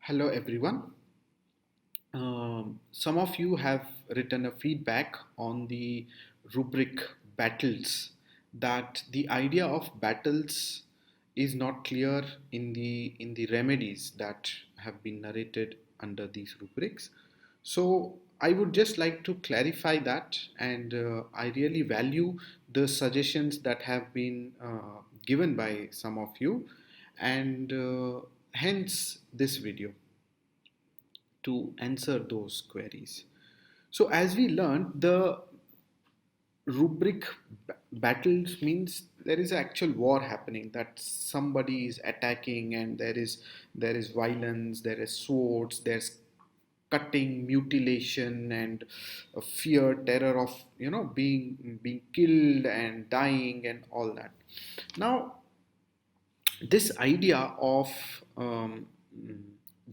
Hello everyone. Some of you have written a feedback on the rubric battles that the idea of battles is not clear in the remedies that have been narrated under these rubrics. So I would just like to clarify that, and I really value the suggestions that have been given by some of you, and hence this video to answer those queries. So, as we learned, the rubric battles means there is actual war happening, that somebody is attacking, and there is violence, there is swords, there's cutting, mutilation, and fear, terror of being killed and dying and all that. Now, this idea of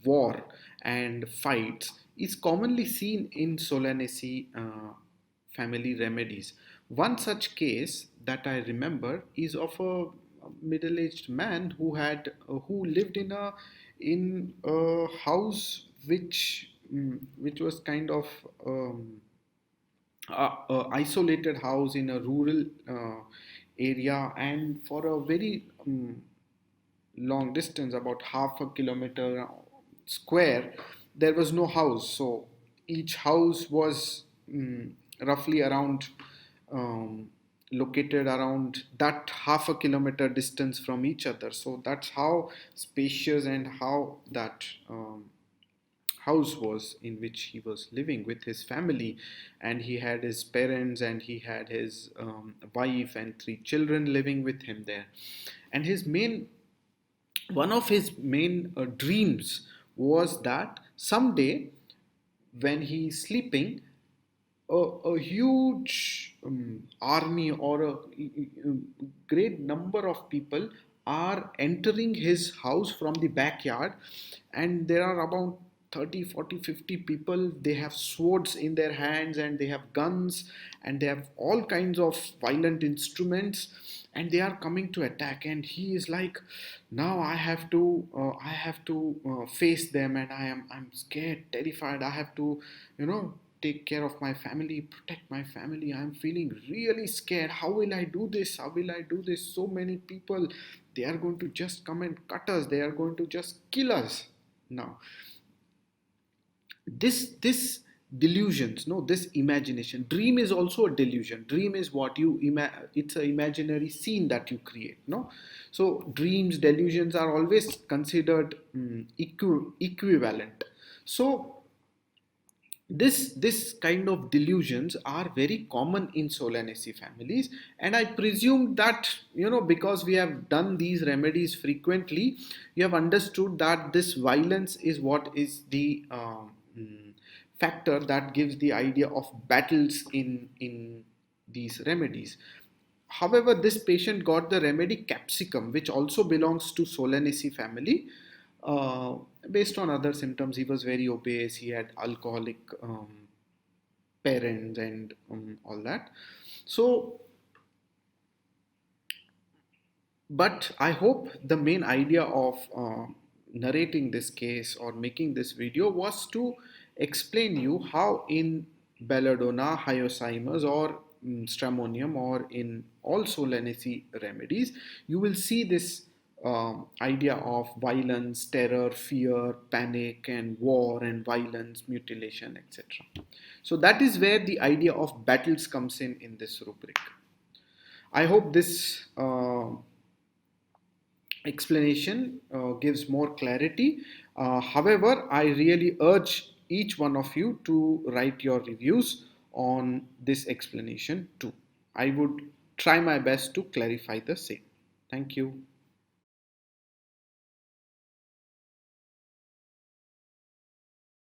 war and fights is commonly seen in Solanaceae family remedies. One such case that I remember is of a middle-aged man who lived in a house which was kind of isolated house in a rural area, and for a very long distance, about half a kilometer square, there was no house. So each house was roughly around located around that half a kilometer distance from each other. So that's how spacious and how that house was in which he was living with his family. And he had his parents, and he had his wife and three children living with him there. And his main one of his main dreams was that someday, when he is sleeping, a huge army or a great number of people are entering his house from the backyard, and there are about 30, 40, 50 people. They have swords in their hands, and they have guns, and they have all kinds of violent instruments, and they are coming to attack. And he is like, now I have to face them, and I'm scared, terrified. I have to take care of my family, protect my family. I'm feeling really scared. How will I do this? How will I do this? So many people, they are going to just come and cut us. They are going to just kill us. Now, this delusions, no, this imagination, dream is also a delusion. Dream is what it's an imaginary scene that you create, no. So dreams, delusions are always considered equivalent. So this kind of delusions are very common in Solanaceae families, and I presume that, because we have done these remedies frequently, you have understood that this violence is what is the factor that gives the idea of battles in these remedies. However, this patient got the remedy capsicum, which also belongs to Solanaceae family. Uh, Based on other symptoms, he was very obese, he had alcoholic parents, and all that. So, but I hope the main idea of narrating this case or making this video was to explain you how in belladonna, hyoscyamus, or stramonium, or in all Solanaceae remedies, you will see this idea of violence, terror, fear, panic, and war, and violence, mutilation, etc. So that is where the idea of battles comes in this rubric. I hope this explanation gives more clarity. However, I really urge each one of you to write your reviews on this explanation too. I would try my best to clarify the same. Thank you.